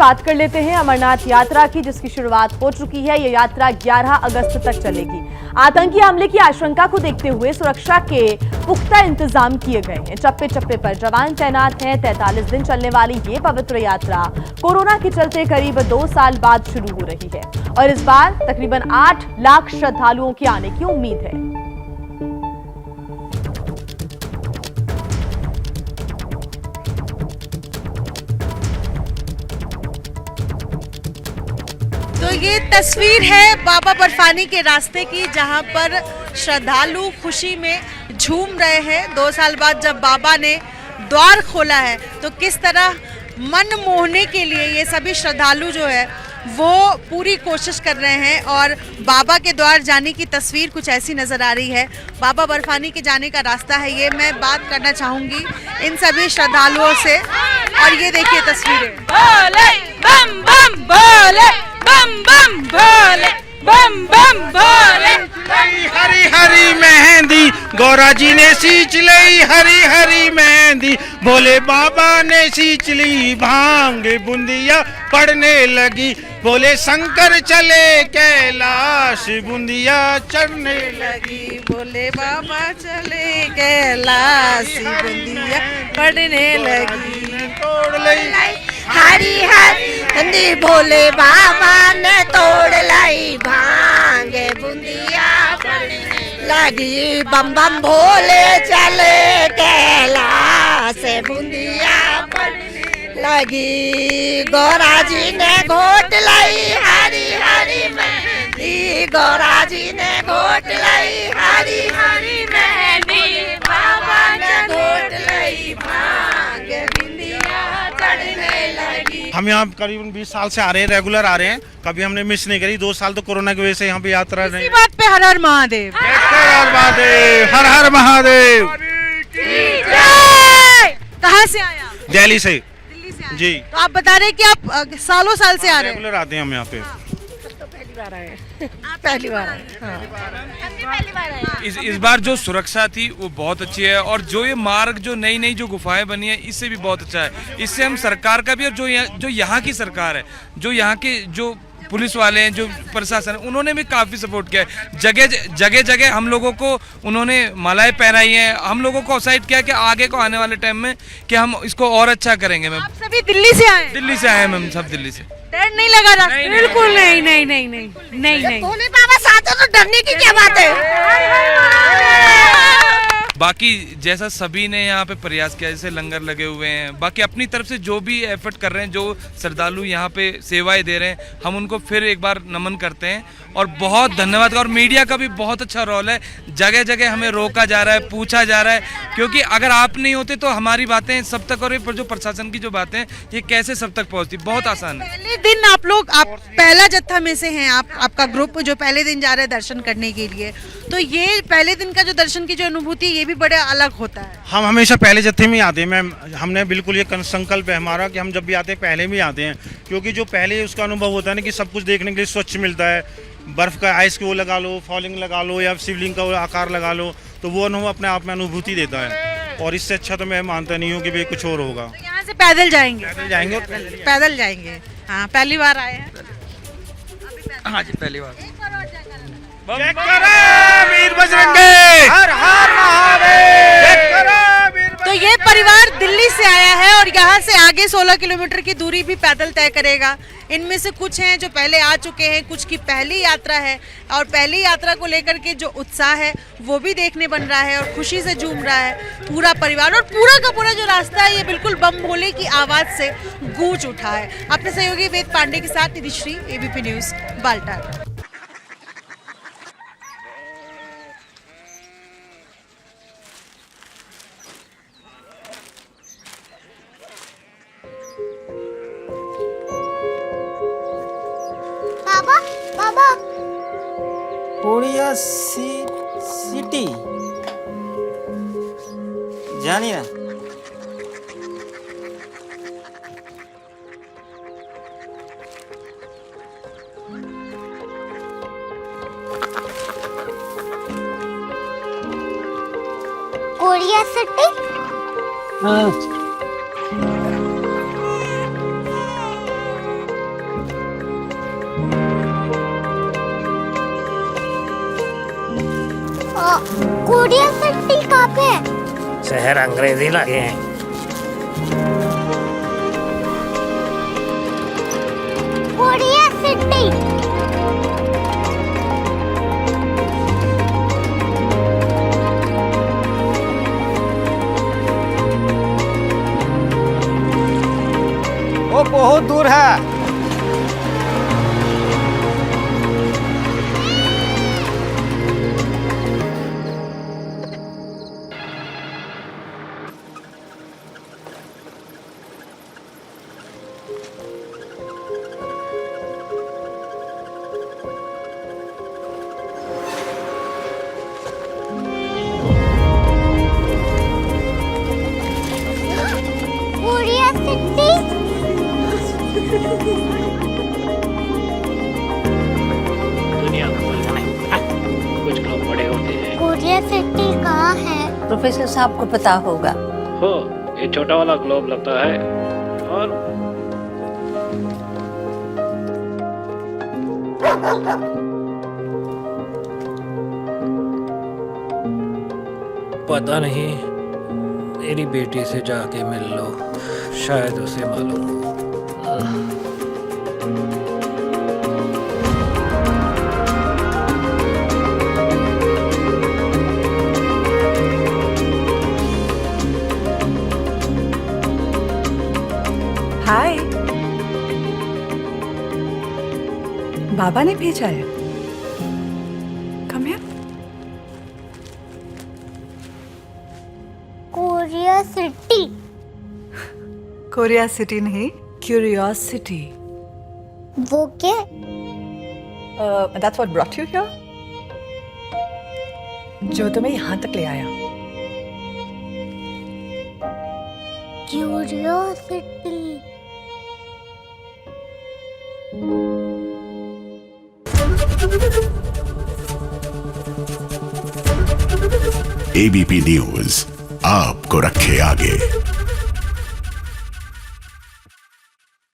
बात कर लेते हैं अमरनाथ यात्रा की, जिसकी शुरुआत हो चुकी है। ये यात्रा 11 अगस्त तक चलेगी। आतंकी हमले की आशंका को देखते हुए सुरक्षा के पुख्ता इंतजाम किए गए हैं। चप्पे चप्पे पर जवान तैनात हैं। 43 दिन चलने वाली ये पवित्र यात्रा कोरोना के चलते करीब 2 साल बाद शुरू हो रही है और इस बार तकरीबन 8 लाख श्रद्धालुओं के आने की उम्मीद है। तो ये तस्वीर है बाबा बर्फानी के रास्ते की, जहां पर श्रद्धालु खुशी में झूम रहे हैं। 2 साल बाद जब बाबा ने द्वार खोला है तो किस तरह मन मोहने के लिए ये सभी श्रद्धालु जो है वो पूरी कोशिश कर रहे हैं और बाबा के द्वार जाने की तस्वीर कुछ ऐसी नज़र आ रही है। बाबा बर्फानी के जाने का रास्ता है ये। मैं बात करना चाहूँगी इन सभी श्रद्धालुओं से और ये देखिए तस्वीरें। भोले बम बम भोले बम बम भोले बम बम भोले। हरी हरी मेहंदी गौरा जी ने सींच ली, हरी हरी मेहंदी भोले बाबा ने सींच ली। भांग बूंदिया पड़ने लगी, बोले शंकर चले कैलाश बूंदिया चढ़ने लगी। बोले बाबा चले कैलाश बूंदिया पड़ने लगी। तोड़ ली हरी हरी भोले बाबा ने तोड़ लाई, भांग बूंदिया पड़ने लगी। बम बम भोले चले कैलाश बूंदिया पड़ने लगी। गौरा जी ने घोट लाई हरी हरी मेहंदी, गौरा जी ने घोट लाई हरी हरी मेहंदी। बाबा ने घोट लाई, भांग बूंदिया चढ़ने लगी। हम यहाँ करीबन 20 साल से आ रहे हैं, रेगुलर आ रहे हैं, कभी हमने मिस नहीं करी। 2 साल तो कोरोना की वजह से यहाँ पे यात्रा नहीं। इसी बात पे हर हर महादेव, हर हर महादेव। कहाँ से आए आप? दिल्ली से। दिल्ली से आए। जी। तो आप बता रहे हैं कि आप सालों साल से आ रहे हैं। रेगुलर आते हैं हम यहाँ पे। पहली बार आए। इस बार जो सुरक्षा थी वो बहुत अच्छी है और जो ये मार्ग जो नई नई जो गुफाएं बनी है इससे भी बहुत अच्छा है। इससे हम सरकार का भी और जो यहाँ की सरकार है, जो यहाँ के जो पुलिस वाले हैं, जो प्रशासन है, उन्होंने भी काफ़ी सपोर्ट किया है। जगह जगह हम लोगों को उन्होंने मालाएं पहनाई हैं, हम लोगों को उत्साहित किया कि आगे को आने वाले टाइम में कि हम इसको और अच्छा करेंगे। मैम आप सभी दिल्ली से आए? दिल्ली से आए हैं मैम, सब दिल्ली से। डर नहीं लगा रहा? बिल्कुल नहीं। भोले बाबा साथ है तो डरने की क्या बात है। बाकी जैसा सभी ने यहाँ पे प्रयास किया, जैसे लंगर लगे हुए हैं, बाकी अपनी तरफ से जो भी एफर्ट कर रहे हैं, जो श्रद्धालु यहाँ पे सेवाएं दे रहे हैं, हम उनको फिर एक बार नमन करते हैं और बहुत धन्यवाद। और मीडिया का भी बहुत अच्छा रोल है। जगह जगह हमें रोका जा रहा है, पूछा जा रहा है, क्योंकि अगर आप नहीं होते तो हमारी बातें सब तक, और जो प्रशासन की जो बातें ये कैसे सब तक पहुँचती, बहुत आसान है। पहले दिन आप पहला जत्था में से हैं, आपका ग्रुप जो पहले दिन जा रहे हैं दर्शन करने के लिए, तो ये पहले दिन का जो दर्शन की जो अनुभूति ये भी बड़ा अलग होता है। हम हमेशा पहले जत्थे में ही आते हैं मैम। हमने बिल्कुल ये संकल्प है हमारा कि हम जब भी आते हैं पहले में आते हैं, क्योंकि जो पहले उसका अनुभव होता है ना कि सब कुछ देखने के लिए स्वच्छ मिलता है। बर्फ़ का आइस को लगा लो, फॉलिंग लगा लो या शिवलिंग का आकार लगा लो, तो वो अनुभव अपने आप में अनुभूति देता है। और इससे अच्छा तो मैं मानता नहीं हूँ कि भाई कुछ और होगा। तो यहाँ से पैदल जाएंगे? पैदल जाएंगे। हाँ, पहली बार आए हैं। हाँ जी, पहली बार। वीर बजरंगी, हर हर महादेव। तो ये परिवार दिल्ली से आया है और यहाँ से आगे 16 किलोमीटर की दूरी भी पैदल तय करेगा। इनमें से कुछ हैं जो पहले आ चुके हैं, कुछ की पहली यात्रा है और पहली यात्रा को लेकर के जो उत्साह है वो भी देखने बन रहा है और खुशी से झूम रहा है पूरा परिवार। और पूरा का पूरा जो रास्ता है ये बिल्कुल बम भोले की आवाज़ से गूंज उठा है। अपने सहयोगी वेद पांडे के साथ निधिश्री, एबीपी न्यूज़, बाल्टार। बाबा कोरिया सिटी जानी ना। Korea city? हाँ। कोरिया सिटी कहाँ पे है? शहर अंग्रेजी लगे हैं। Korea city. वो बहुत दूर है। Korea city. दुनिया को बोलना कुछ लोग बड़े होते हैं। कोरिया सिटी कहाँ है? प्रोफेसर साहब को पता होगा। हो ये छोटा वाला ग्लोब लगता है और पता नहीं, मेरी बेटी से जाके मिल लो, शायद उसे मालूम हो। हाय, बाबा ने भेजा है। Come here. Korea city. Korea city नहीं, क्यूरियोसिटी। वो क्या? That's what brought you here? जो तुम्हें यहाँ तक ले आया। क्यूरियोसिटी। एबीपी न्यूज आपको रखे आगे।